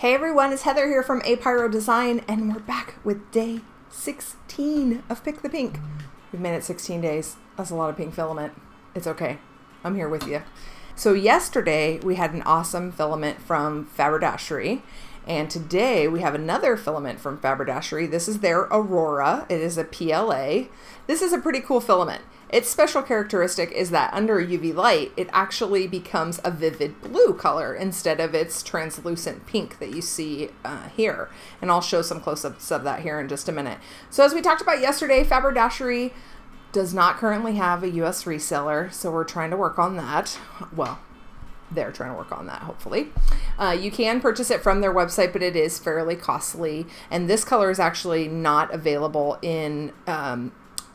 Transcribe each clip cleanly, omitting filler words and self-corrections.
Hey everyone, it's Heather here from Apyrodesign, and we're back with day 16 of Pick the Pink. We've made it 16 days. That's a lot of pink filament. It's okay. I'm here with you. So yesterday we had an awesome filament from Faberdashery, and today we have another filament from Faberdashery. This is their Aurora. It is a PLA. This is a pretty cool filament. Its special characteristic is that under UV light, it actually becomes a vivid blue color instead of its translucent pink that you see here. And I'll show some close-ups of that here in just a minute. So as we talked about yesterday, Faberdashery does not currently have a US reseller, so we're trying to work on that. Well, they're trying to work on that, hopefully. You can purchase it from their website, but it is fairly costly. And this color is actually not available in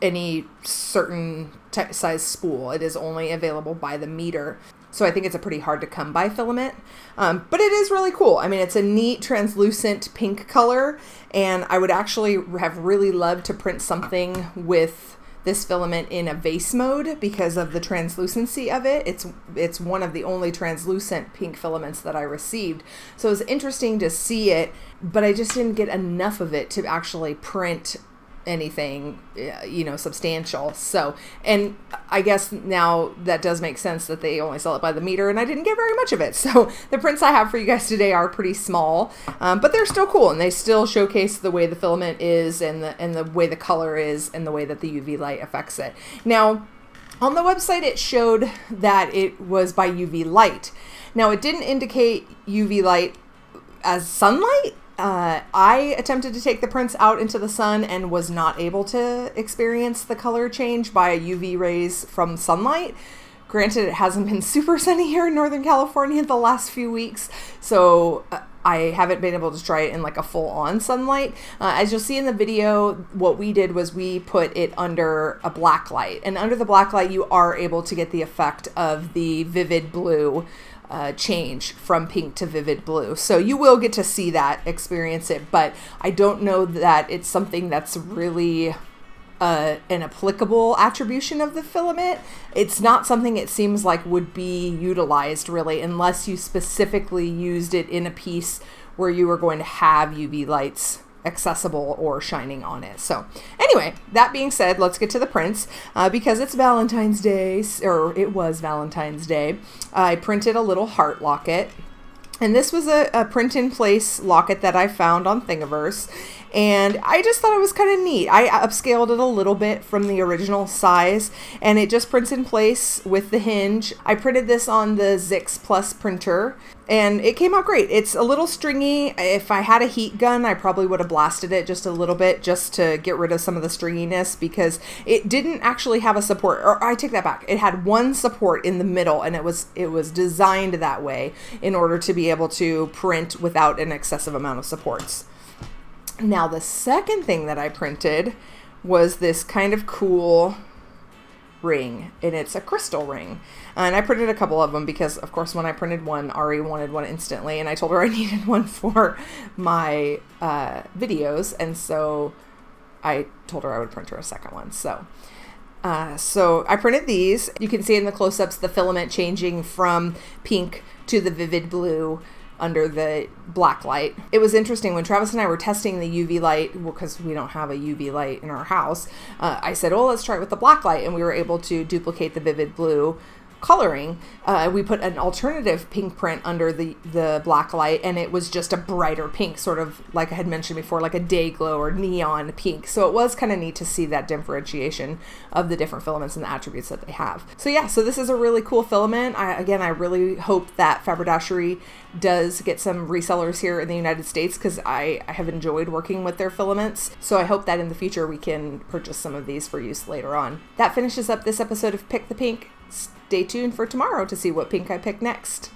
any certain size spool. It is only available by the meter. So I think it's a pretty hard to come by filament, but it is really cool. I mean, it's a neat translucent pink color, and I would actually have really loved to print something with this filament in a vase mode because of the translucency of it. It's one of the only translucent pink filaments that I received. So it was interesting to see it, but I just didn't get enough of it to actually print anything, you know, substantial. So, and I guess now that does make sense that they only sell it by the meter, and I didn't get very much of it. So the prints I have for you guys today are pretty small, but they're still cool, and they still showcase the way the filament is and the way the color is and the way that the UV light affects it. Now, on the website, it showed that it was by UV light. Now, it didn't indicate UV light as sunlight. I attempted to take the prints out into the sun and was not able to experience the color change by UV rays from sunlight. Granted, it hasn't been super sunny here in Northern California the last few weeks, so I haven't been able to try it in like a full-on sunlight. As you'll see in the video, what we did was we put it under a black light, and under the black light you are able to get the effect of the vivid blue change from pink to vivid blue. So you will get to see that, experience it, but I don't know that it's something that's really an applicable attribution of the filament. It's not something it seems like would be utilized really unless you specifically used it in a piece where you were going to have UV lights accessible or shining on it. So anyway, that being said, let's get to the prints. Because it's Valentine's Day, or it was Valentine's Day, I printed a little heart locket. And this was a print-in-place locket that I found on Thingiverse, and I just thought it was kind of neat. I upscaled it a little bit from the original size, and it just prints in place with the hinge. I printed this on the Zix Plus printer, and it came out great. It's a little stringy. If I had a heat gun, I probably would have blasted it just a little bit just to get rid of some of the stringiness, because it didn't actually have a support, or I take that back. It had one support in the middle, and it was designed that way in order to be able to print without an excessive amount of supports. Now, the second thing that I printed was this kind of cool ring, and it's a crystal ring. And I printed a couple of them because, of course, when I printed one, Ari wanted one instantly, and I told her I needed one for my videos, and so I told her I would print her a second one. So I printed these. You can see in the close-ups the filament changing from pink to the vivid blue under the black light. It was interesting when Travis and I were testing the UV light, because we don't have a UV light in our house. I said, oh, let's try it with the black light, and we were able to duplicate the vivid blue coloring. We put an alternative pink print under the black light, and it was just a brighter pink, sort of like I had mentioned before, like a day glow or neon pink. So it was kind of neat to see that differentiation of the different filaments and the attributes that they have. So yeah, so this is a really cool filament. I really hope that Faberdashery does get some resellers here in the United States, because I have enjoyed working with their filaments. So I hope that in the future we can purchase some of these for use later on. That finishes up this episode of Pick the Pink. Stay tuned for tomorrow to see what pink I pick next.